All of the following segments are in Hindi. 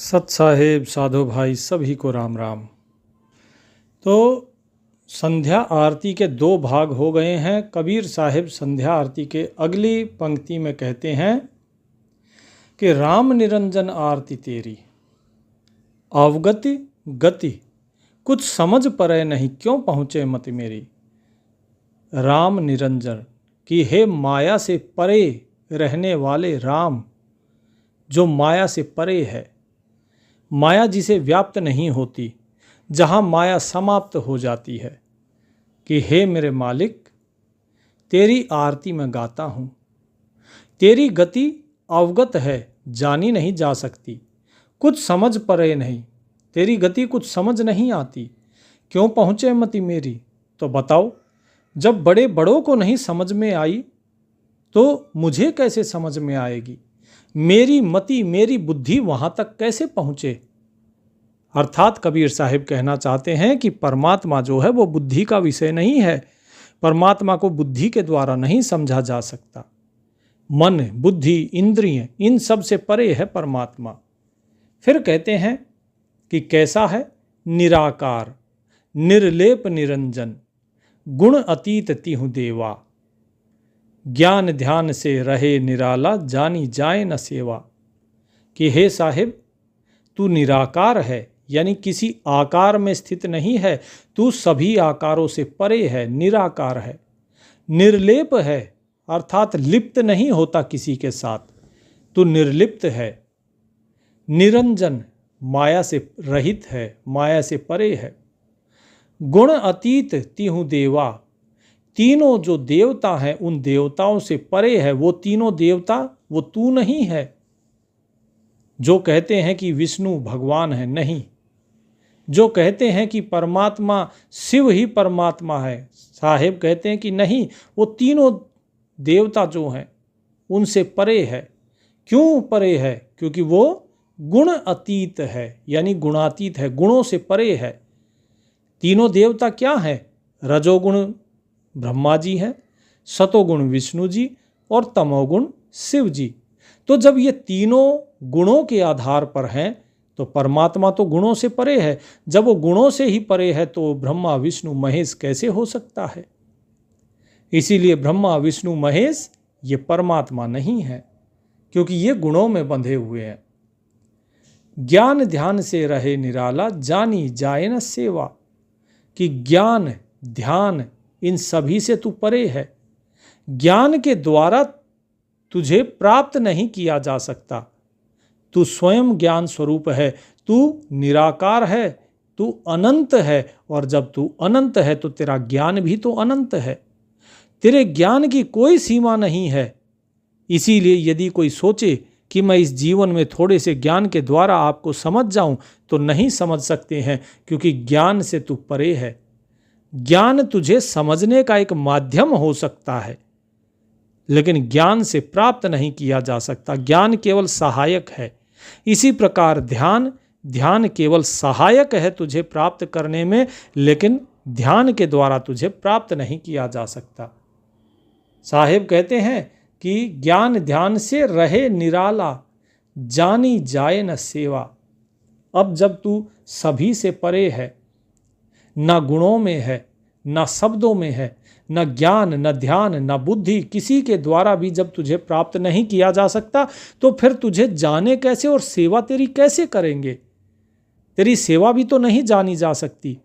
सत साहेब साधु भाई सभी को राम राम। तो संध्या आरती के दो भाग हो गए हैं। कबीर साहिब संध्या आरती के अगली पंक्ति में कहते हैं कि राम निरंजन आरती तेरी अवगति गति कुछ समझ परे नहीं क्यों पहुँचे मति मेरी। राम निरंजन कि हे माया से परे रहने वाले राम, जो माया से परे है, माया जिसे व्याप्त नहीं होती, जहाँ माया समाप्त हो जाती है, कि हे मेरे मालिक तेरी आरती में गाता हूँ। तेरी गति अवगत है, जानी नहीं जा सकती, कुछ समझ परे नहीं, तेरी गति कुछ समझ नहीं आती, क्यों पहुँचे मति मेरी। तो बताओ, जब बड़े बड़ों को नहीं समझ में आई तो मुझे कैसे समझ में आएगी। मेरी मति मेरी बुद्धि वहाँ तक कैसे पहुँचे। अर्थात कबीर साहिब कहना चाहते हैं कि परमात्मा जो है वो बुद्धि का विषय नहीं है। परमात्मा को बुद्धि के द्वारा नहीं समझा जा सकता। मन, बुद्धि, इंद्रिय, इन सब से परे है परमात्मा। फिर कहते हैं कि कैसा है, निराकार, निर्लेप, निरंजन, गुण अतीत तिहु देवा, ज्ञान ध्यान से रहे निराला, जानी जाए न सेवा। कि हे साहिब तू निराकार है, यानी किसी आकार में स्थित नहीं है, तू सभी आकारों से परे है, निराकार है। निर्लेप है, अर्थात लिप्त नहीं होता किसी के साथ, तू निर्लिप्त है। निरंजन, माया से रहित है, माया से परे है। गुण अतीत तिहु देवा, तीनों जो देवता हैं उन देवताओं से परे है। वो तीनों देवता वो तू नहीं है। जो कहते हैं कि विष्णु भगवान है, नहीं। जो कहते हैं कि परमात्मा शिव ही परमात्मा है, साहेब कहते हैं कि नहीं, वो तीनों देवता जो हैं उनसे परे है। क्यों परे है? क्योंकि वो गुण अतीत है, यानी गुणातीत है, गुणों से परे है। तीनों देवता क्या हैं? रजोगुण ब्रह्मा जी हैं, सतोगुण विष्णु जी और तमोगुण शिव जी। तो जब ये तीनों गुणों के आधार पर हैं तो परमात्मा तो गुणों से परे है। जब वो गुणों से ही परे है तो ब्रह्मा विष्णु महेश कैसे हो सकता है। इसीलिए ब्रह्मा विष्णु महेश ये परमात्मा नहीं है, क्योंकि ये गुणों में बंधे हुए हैं। ज्ञान ध्यान से रहे निराला, जानी जाए न सेवा। कि ज्ञान ध्यान इन सभी से तू परे है। ज्ञान के द्वारा तुझे प्राप्त नहीं किया जा सकता। तू स्वयं ज्ञान स्वरूप है, तू निराकार है, तू अनंत है, और जब तू अनंत है तो तेरा ज्ञान भी तो अनंत है। तेरे ज्ञान की कोई सीमा नहीं है। इसीलिए यदि कोई सोचे कि मैं इस जीवन में थोड़े से ज्ञान के द्वारा आपको समझ जाऊं, तो नहीं समझ सकते हैं, क्योंकि ज्ञान से तू परे है। ज्ञान तुझे समझने का एक माध्यम हो सकता है, लेकिन ज्ञान से प्राप्त नहीं किया जा सकता। ज्ञान केवल सहायक है। इसी प्रकार ध्यान केवल सहायक है तुझे प्राप्त करने में, लेकिन ध्यान के द्वारा तुझे प्राप्त नहीं किया जा सकता। साहिब कहते हैं कि ज्ञान ध्यान से रहे निराला, जानी जाए न सेवा। अब जब तू सभी से परे है, न गुणों में है, न शब्दों में है, न ज्ञान, न ध्यान, न बुद्धि, किसी के द्वारा भी जब तुझे प्राप्त नहीं किया जा सकता, तो फिर तुझे जाने कैसे और सेवा तेरी कैसे करेंगे। तेरी सेवा भी तो नहीं जानी जा सकती।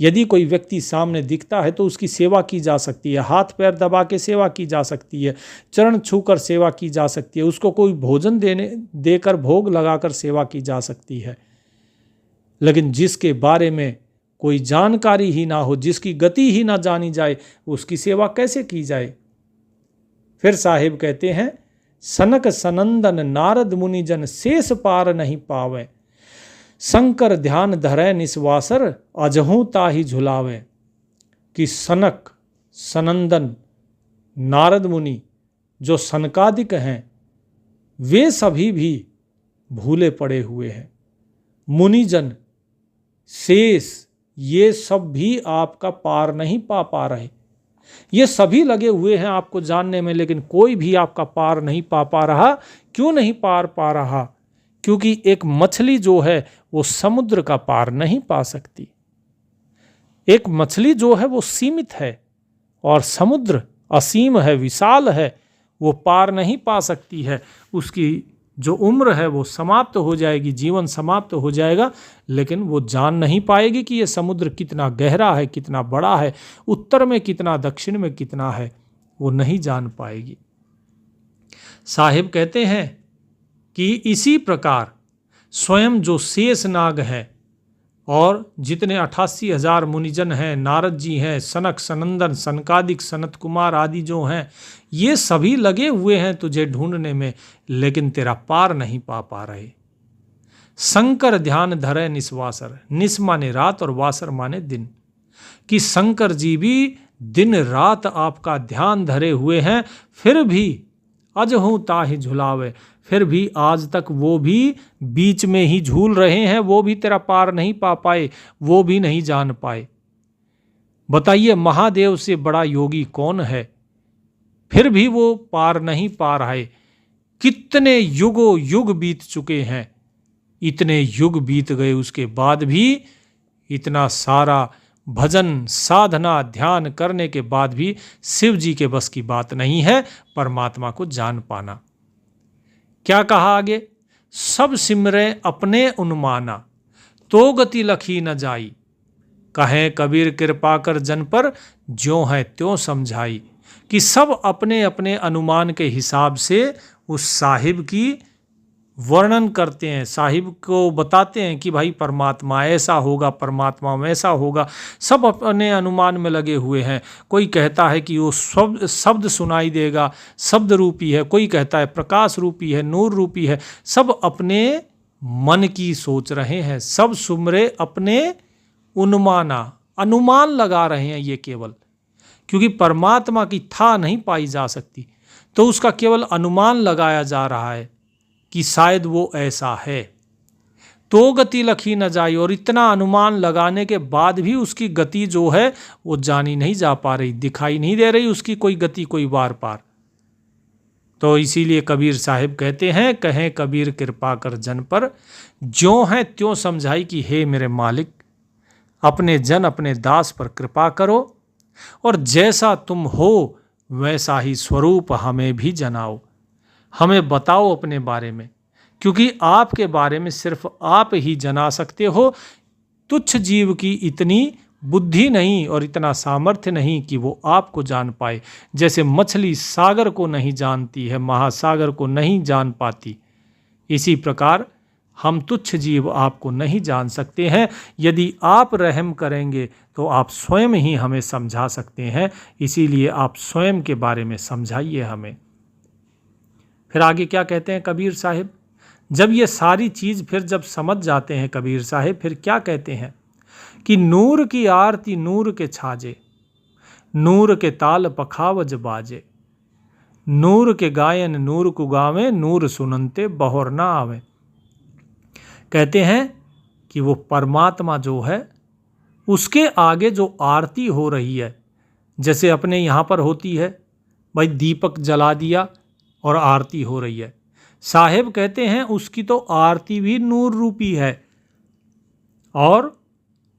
यदि कोई व्यक्ति सामने दिखता है तो उसकी सेवा की जा सकती है, हाथ पैर दबा के सेवा की जा सकती है, चरण छूकर सेवा की जा सकती है, उसको कोई भोजन देकर भोग लगाकर सेवा की जा सकती है। लेकिन जिसके बारे में कोई जानकारी ही ना हो, जिसकी गति ही ना जानी जाए, उसकी सेवा कैसे की जाए। फिर साहिब कहते हैं, सनक सनंदन नारद मुनिजन शेष पार नहीं पावे, शंकर ध्यान धरै निस्वासर अजहू ताहि झुलावे। कि सनक सनंदन नारद मुनि जो सनकादिक हैं, वे सभी भी भूले पड़े हुए हैं। मुनिजन शेष, ये सब भी आपका पार नहीं पा रहे। ये सभी लगे हुए हैं आपको जानने में, लेकिन कोई भी आपका पार नहीं पा रहा। क्यों नहीं पार पा रहा? क्योंकि एक मछली जो है वो समुद्र का पार नहीं पा सकती। एक मछली जो है वो सीमित है और समुद्र असीम है, विशाल है, वो पार नहीं पा सकती है। उसकी जो उम्र है वो समाप्त हो जाएगी, जीवन समाप्त हो जाएगा, लेकिन वो जान नहीं पाएगी कि ये समुद्र कितना गहरा है, कितना बड़ा है, उत्तर में कितना, दक्षिण में कितना है, वो नहीं जान पाएगी। साहिब कहते हैं कि इसी प्रकार स्वयं जो शेषनाग है और जितने 88,000 मुनिजन हैं, नारद जी हैं, सनक सनंदन सनकादिक सनत कुमार आदि जो हैं, ये सभी लगे हुए हैं तुझे ढूंढने में, लेकिन तेरा पार नहीं पा रहे। शंकर ध्यान धरे निस्वासर, निस माने रात और वासर माने दिन, कि शंकर जी भी दिन रात आपका ध्यान धरे हुए हैं, फिर भी अजहू ताहि झुलावे, फिर भी आज तक वो भी बीच में ही झूल रहे हैं, वो भी तेरा पार नहीं पा पाए, वो भी नहीं जान पाए। बताइए महादेव से बड़ा योगी कौन है, फिर भी वो पार नहीं पा रहे। कितने युगों युग बीत चुके हैं, इतने युग बीत गए, उसके बाद भी इतना सारा भजन साधना ध्यान करने के बाद भी शिव जी के बस की बात नहीं है परमात्मा को जान पाना। क्या कहा आगे, सब सिमरे अपने उन्माना, तो गति लखी न जाई, कहें कबीर कृपा कर जन पर, ज्यों है त्यों समझाई। कि सब अपने अपने अनुमान के हिसाब से उस साहिब की वर्णन करते हैं, साहिब को बताते हैं कि भाई परमात्मा ऐसा होगा, परमात्मा वैसा होगा। सब अपने अनुमान में लगे हुए हैं। कोई कहता है कि वो शब्द सुनाई देगा, शब्द रूपी है, कोई कहता है प्रकाश रूपी है, नूर रूपी है। सब अपने मन की सोच रहे हैं, सब सुमरे अपने उन्माना, अनुमान लगा रहे हैं ये केवल, क्योंकि परमात्मा की था नहीं पाई जा सकती, तो उसका केवल अनुमान लगाया जा रहा है कि शायद वो ऐसा है। तो गति लखी न जाए, और इतना अनुमान लगाने के बाद भी उसकी गति जो है वो जानी नहीं जा पा रही, दिखाई नहीं दे रही उसकी कोई गति, कोई वार पार। तो इसीलिए कबीर साहिब कहते हैं, कहें कबीर कृपा कर जन पर, ज्यों है त्यों समझाई, कि हे मेरे मालिक अपने जन अपने दास पर कृपा करो, और जैसा तुम हो वैसा ही स्वरूप हमें भी जनाओ, हमें बताओ अपने बारे में, क्योंकि आपके बारे में सिर्फ आप ही जना सकते हो। तुच्छ जीव की इतनी बुद्धि नहीं और इतना सामर्थ्य नहीं कि वो आपको जान पाए। जैसे मछली सागर को नहीं जानती है, महासागर को नहीं जान पाती, इसी प्रकार हम तुच्छ जीव आपको नहीं जान सकते हैं। यदि आप रहम करेंगे तो आप स्वयं ही हमें समझा सकते हैं, इसीलिए आप स्वयं के बारे में समझाइए हमें। फिर आगे क्या कहते हैं कबीर साहिब, जब ये सारी चीज़ फिर जब समझ जाते हैं कबीर साहिब, फिर क्या कहते हैं कि नूर की आरती नूर के छाजे, नूर के ताल पखावज बाजे, नूर के गायन नूर को गावे, नूर सुनते बहोर ना आवे। कहते हैं कि वो परमात्मा जो है उसके आगे जो आरती हो रही है, जैसे अपने यहाँ पर होती है भाई दीपक जला दिया और आरती हो रही है, साहिब कहते हैं उसकी तो आरती भी नूर रूपी है, और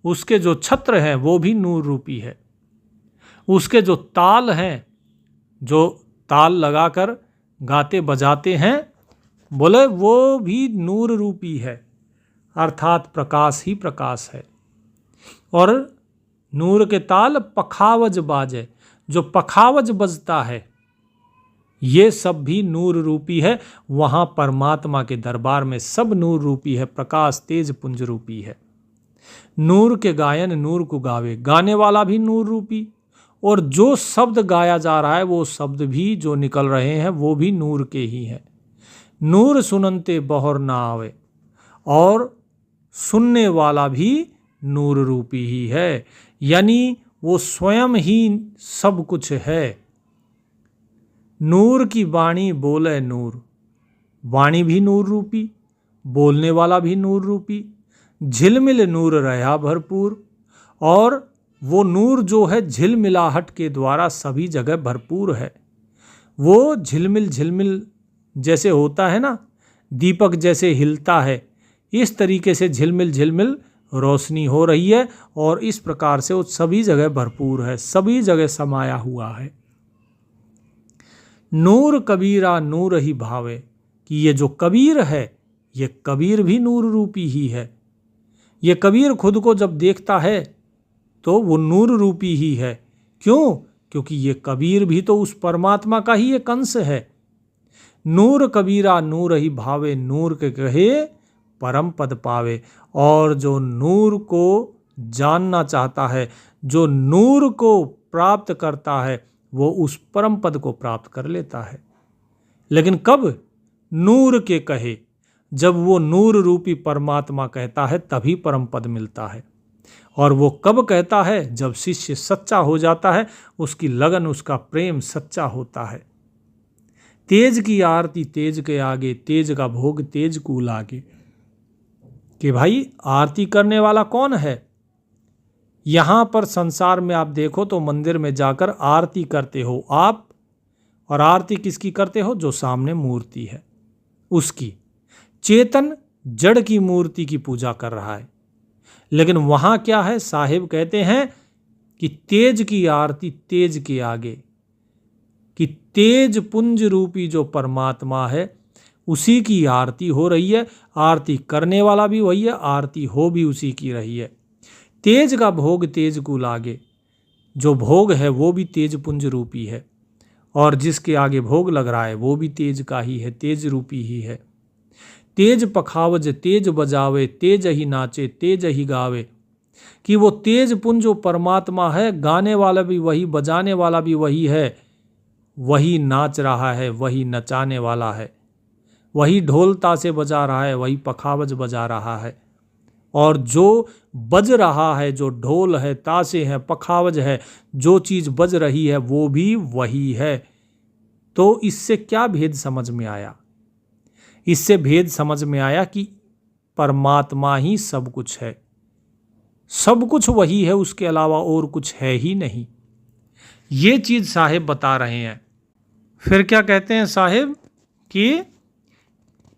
उसके जो छत्र हैं वो भी नूर रूपी है, उसके जो ताल हैं, जो ताल लगाकर गाते बजाते हैं, बोले वो भी नूर रूपी है, अर्थात प्रकाश ही प्रकाश है। और नूर के ताल पखावज बाजे, जो पखावज बजता है ये सब भी नूर रूपी है। वहाँ परमात्मा के दरबार में सब नूर रूपी है, प्रकाश तेज पुंज रूपी है। नूर के गायन नूर को गावे, गाने वाला भी नूर रूपी, और जो शब्द गाया जा रहा है वो शब्द भी जो निकल रहे हैं वो भी नूर के ही हैं। नूर सुनते बहोर ना आवे, और सुनने वाला भी नूर रूपी ही है, यानी वो स्वयं ही सब कुछ है। नूर की वाणी बोले नूर, वाणी भी नूर रूपी, बोलने वाला भी नूर रूपी, झिलमिल नूर रहा भरपूर, और वो नूर जो है झिलमिलाहट के द्वारा सभी जगह भरपूर है। वो झिलमिल झिलमिल जैसे होता है ना, दीपक जैसे हिलता है, इस तरीके से झिलमिल झिलमिल रोशनी हो रही है और इस प्रकार से वो सभी जगह भरपूर है, सभी जगह समाया हुआ है। नूर कबीरा नूर ही भावे, कि ये जो कबीर है ये कबीर भी नूर रूपी ही है। ये कबीर खुद को जब देखता है तो वो नूर रूपी ही है। क्यों? क्योंकि ये कबीर भी तो उस परमात्मा का ही एक अंश है। नूर कबीरा नूर ही भावे, नूर के कहे परम पद पावे। और जो नूर को जानना चाहता है, जो नूर को प्राप्त करता है, वो उस परम पद को प्राप्त कर लेता है। लेकिन कब? नूर के कहे, जब वो नूर रूपी परमात्मा कहता है तभी परम पद मिलता है। और वो कब कहता है? जब शिष्य सच्चा हो जाता है, उसकी लगन, उसका प्रेम सच्चा होता है। तेज की आरती तेज के आगे, तेज का भोग तेज को लागे। कि भाई आरती करने वाला कौन है? यहाँ पर संसार में आप देखो तो मंदिर में जाकर आरती करते हो आप, और आरती किसकी करते हो? जो सामने मूर्ति है उसकी। चेतन जड़ की मूर्ति की पूजा कर रहा है। लेकिन वहाँ क्या है? साहिब कहते हैं कि तेज की आरती तेज के आगे, कि तेज पुंज रूपी जो परमात्मा है उसी की आरती हो रही है। आरती करने वाला भी वही है, आरती हो भी उसी की रही है। तेज का भोग तेज को लागे, जो भोग है वो भी तेज पुंज रूपी है, और जिसके आगे भोग लग रहा है वो भी तेज का ही है, तेज रूपी ही है। तेज पखावज तेज बजावे, तेज ही नाचे तेज ही गावे। कि वो तेज पुंज जो परमात्मा है, गाने वाला भी वही, बजाने वाला भी वही है, वही नाच रहा है, वही नचाने वाला है, वही ढोल तासे बजा रहा है, वही पखावज बजा रहा है। और जो बज रहा है, जो ढोल है, तासे हैं, पखावज है, जो चीज़ बज रही है वो भी वही है। तो इससे क्या भेद समझ में आया? इससे भेद समझ में आया कि परमात्मा ही सब कुछ है, सब कुछ वही है, उसके अलावा और कुछ है ही नहीं। ये चीज़ साहिब बता रहे हैं। फिर क्या कहते हैं साहिब? कि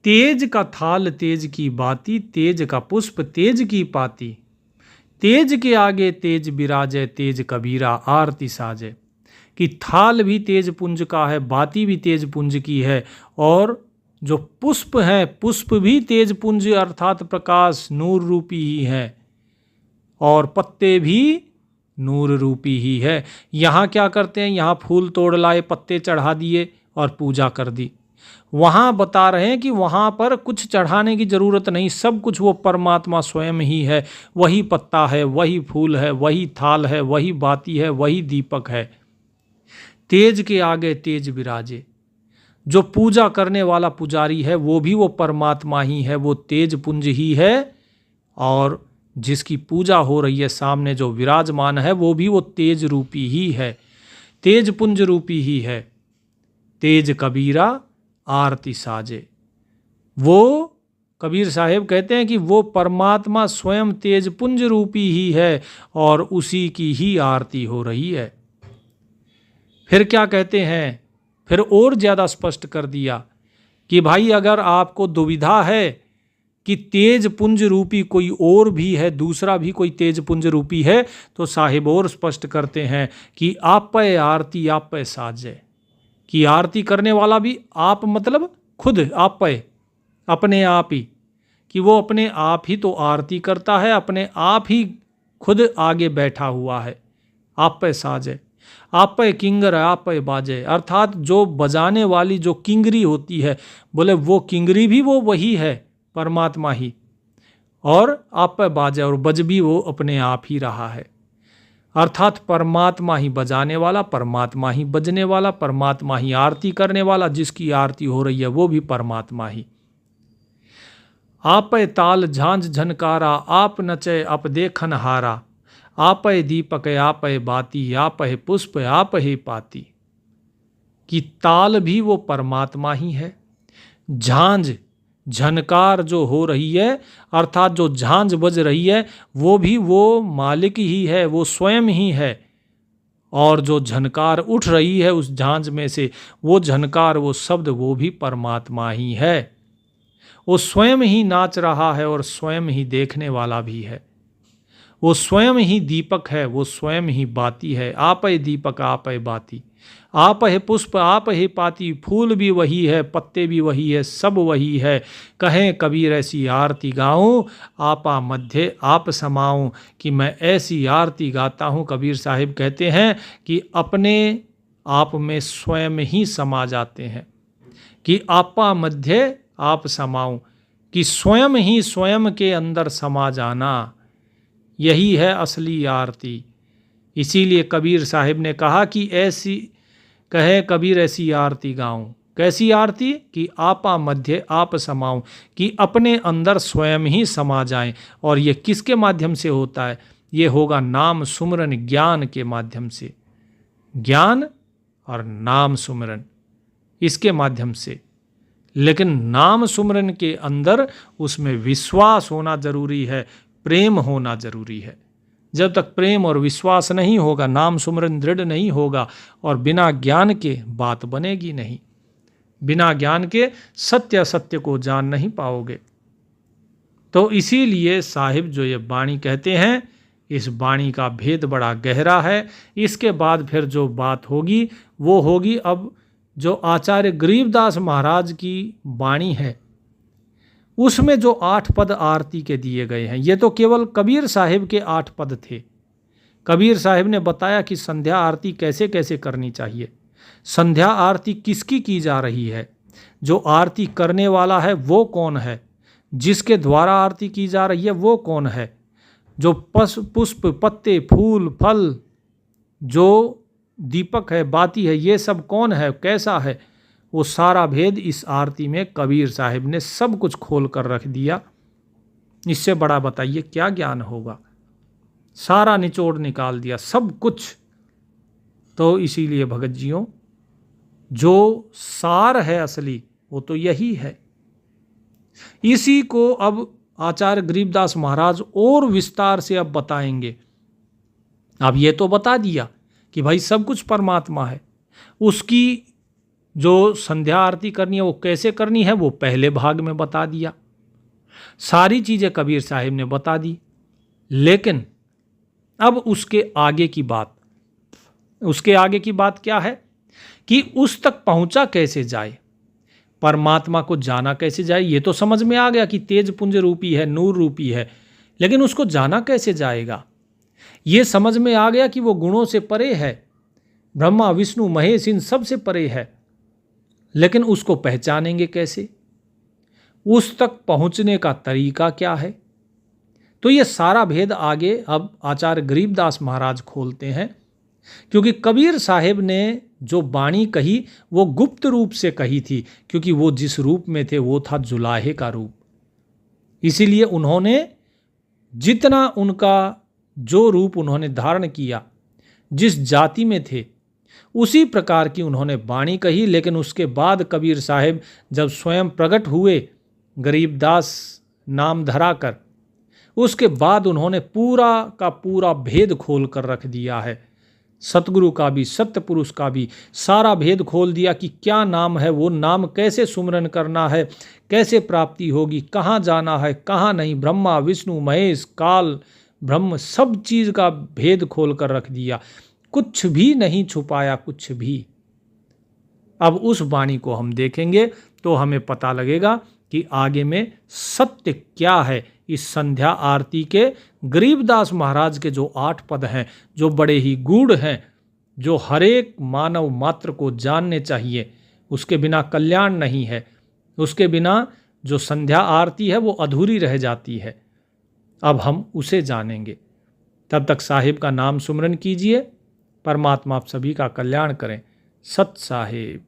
तेज का थाल तेज की बाती, तेज का पुष्प तेज की पाती, तेज के आगे तेज बिराजे, तेज कबीरा आरती साजे। कि थाल भी तेज पुंज का है, बाती भी तेज पुंज की है, और जो पुष्प है पुष्प भी तेज पुंज अर्थात प्रकाश नूर रूपी ही है, और पत्ते भी नूर रूपी ही है। यहाँ क्या करते हैं? यहाँ फूल तोड़ लाए, पत्ते चढ़ा दिए और पूजा कर दी। वहाँ बता रहे हैं कि वहाँ पर कुछ चढ़ाने की ज़रूरत नहीं, सब कुछ वो परमात्मा स्वयं ही है। वही पत्ता है, वही फूल है, वही थाल है, वही बाती है, वही दीपक है। तेज के आगे तेज विराजे। जो पूजा करने वाला पुजारी है वो भी वो परमात्मा ही है, वो तेज पुंज ही है, और जिसकी पूजा हो रही है सामने जो विराजमान है वो भी वो तेज रूपी ही है, तेज पुंज रूपी ही है। तेज कबीरा आरती साजे। वो कबीर साहिब कहते हैं कि वो परमात्मा स्वयं तेज पुंज रूपी ही है, और उसी की ही आरती हो रही है। फिर क्या कहते हैं? फिर और ज़्यादा स्पष्ट कर दिया कि भाई अगर आपको दुविधा है कि तेज पुंज रूपी कोई और भी है, दूसरा भी कोई तेज पुंज रूपी है, तो साहिब और स्पष्ट करते हैं कि आप पे आरती आप पे साजे। कि आरती करने वाला भी आप मतलब खुद आप पे, अपने आप ही, कि वो अपने आप ही तो आरती करता है, अपने आप ही खुद आगे बैठा हुआ है। आप पे साजे, आप पे किंगर है, आप पे बाजे। अर्थात जो बजाने वाली जो किंगरी होती है, बोले वो किंगरी भी वो वही है, परमात्मा ही, और आप पे बाजे, और बज भी वो अपने आप ही रहा है। अर्थात परमात्मा ही बजाने वाला, परमात्मा ही बजने वाला, परमात्मा ही आरती करने वाला, जिसकी आरती हो रही है वो भी परमात्मा ही। आप ताल झांझ झनकारा, आप नचे आप देखन हारा, आप दीपक आप बाती, आप पुष्प आप पाती। कि ताल भी वो परमात्मा ही है, झांझ झनकार जो हो रही है अर्थात जो झांझ बज रही है वो भी वो मालिक ही है, वो स्वयं ही है। और जो झनकार उठ रही है उस झांझ में से, वो झनकार वो शब्द वो भी परमात्मा ही है। वो स्वयं ही नाच रहा है और स्वयं ही देखने वाला भी है। वो स्वयं ही दीपक है, वो स्वयं ही बाती है। आप है दीपक आप है बाती, आप है पुष्प आप है पाती, फूल भी वही है पत्ते भी वही है, सब वही है। कहें कबीर ऐसी आरती गाऊं, आपा मध्य आप समाऊं, कि मैं ऐसी आरती गाता हूं। कबीर साहिब कहते हैं कि अपने आप में स्वयं ही समा जाते हैं, कि आपा मध्य आप समाऊं, कि स्वयं ही स्वयं के अंदर समा जाना, यही है असली आरती। इसीलिए कबीर साहिब ने कहा कि ऐसी कहे कबीर ऐसी आरती गाऊं। कैसी आरती? कि आपा मध्य आप समाऊं, कि अपने अंदर स्वयं ही समा जाएं। और ये किसके माध्यम से होता है? ये होगा नाम सुमरन ज्ञान के माध्यम से। ज्ञान और नाम सुमरन, इसके माध्यम से। लेकिन नाम सुमरन के अंदर उसमें विश्वास होना जरूरी है, प्रेम होना जरूरी है। जब तक प्रेम और विश्वास नहीं होगा, नाम सुमरन दृढ़ नहीं होगा, और बिना ज्ञान के बात बनेगी नहीं। बिना ज्ञान के सत्य असत्य को जान नहीं पाओगे। तो इसीलिए साहिब जो ये वाणी कहते हैं, इस वाणी का भेद बड़ा गहरा है। इसके बाद फिर जो बात होगी वो होगी अब जो आचार्य गरीबदास महाराज की वाणी है, उसमें जो 8 पद आरती के दिए गए हैं। ये तो केवल कबीर साहिब के 8 पद थे। कबीर साहिब ने बताया कि संध्या आरती कैसे कैसे करनी चाहिए। संध्या आरती किसकी की जा रही है, जो आरती करने वाला है वो कौन है, जिसके द्वारा आरती की जा रही है वो कौन है, जो पुष्प पत्ते फूल फल, जो दीपक है बाती है, ये सब कौन है, कैसा है, वो सारा भेद इस आरती में कबीर साहिब ने सब कुछ खोल कर रख दिया। इससे बड़ा बताइए क्या ज्ञान होगा? सारा निचोड़ निकाल दिया सब कुछ। तो इसीलिए भगत जियों, जो सार है असली वो तो यही है। इसी को अब आचार्य गरीबदास महाराज और विस्तार से अब बताएंगे। अब ये तो बता दिया कि भाई सब कुछ परमात्मा है, उसकी जो संध्या आरती करनी है वो कैसे करनी है वो पहले भाग में बता दिया। सारी चीज़ें कबीर साहिब ने बता दी। लेकिन अब उसके आगे की बात क्या है कि उस तक पहुंचा कैसे जाए, परमात्मा को जाना कैसे जाए। ये तो समझ में आ गया कि तेज पुंज रूपी है, नूर रूपी है, लेकिन उसको जाना कैसे जाएगा? ये समझ में आ गया कि वो गुणों से परे है, ब्रह्मा विष्णु महेश इन सब से परे है, लेकिन उसको पहचानेंगे कैसे? उस तक पहुंचने का तरीका क्या है? तो ये सारा भेद आगे अब आचार्य गरीबदास महाराज खोलते हैं, क्योंकि कबीर साहिब ने जो वाणी कही वो गुप्त रूप से कही थी, क्योंकि वो जिस रूप में थे वो था जुलाहे का रूप। इसीलिए उन्होंने जितना उनका जो रूप उन्होंने धारण किया, जिस जाति में थे उसी प्रकार की उन्होंने वाणी कही। लेकिन उसके बाद कबीर साहिब जब स्वयं प्रकट हुए गरीबदास नाम धरा कर, उसके बाद उन्होंने पूरा का पूरा भेद खोल कर रख दिया है। सतगुरु का भी, सत्य पुरुष का भी सारा भेद खोल दिया कि क्या नाम है, वो नाम कैसे सुमरन करना है, कैसे प्राप्ति होगी, कहाँ जाना है कहाँ नहीं, ब्रह्मा विष्णु महेश काल ब्रह्म सब चीज़ का भेद खोल कर रख दिया, कुछ भी नहीं छुपाया, कुछ भी। अब उस वाणी को हम देखेंगे तो हमें पता लगेगा कि आगे में सत्य क्या है। इस संध्या आरती के गरीबदास महाराज के जो 8 पद हैं, जो बड़े ही गूढ़ हैं, जो हरेक मानव मात्र को जानने चाहिए, उसके बिना कल्याण नहीं है। उसके बिना जो संध्या आरती है वो अधूरी रह जाती है। अब हम उसे जानेंगे। तब तक साहिब का नाम सुमरन कीजिए। परमात्मा आप सभी का कल्याण करें। सत साहिब।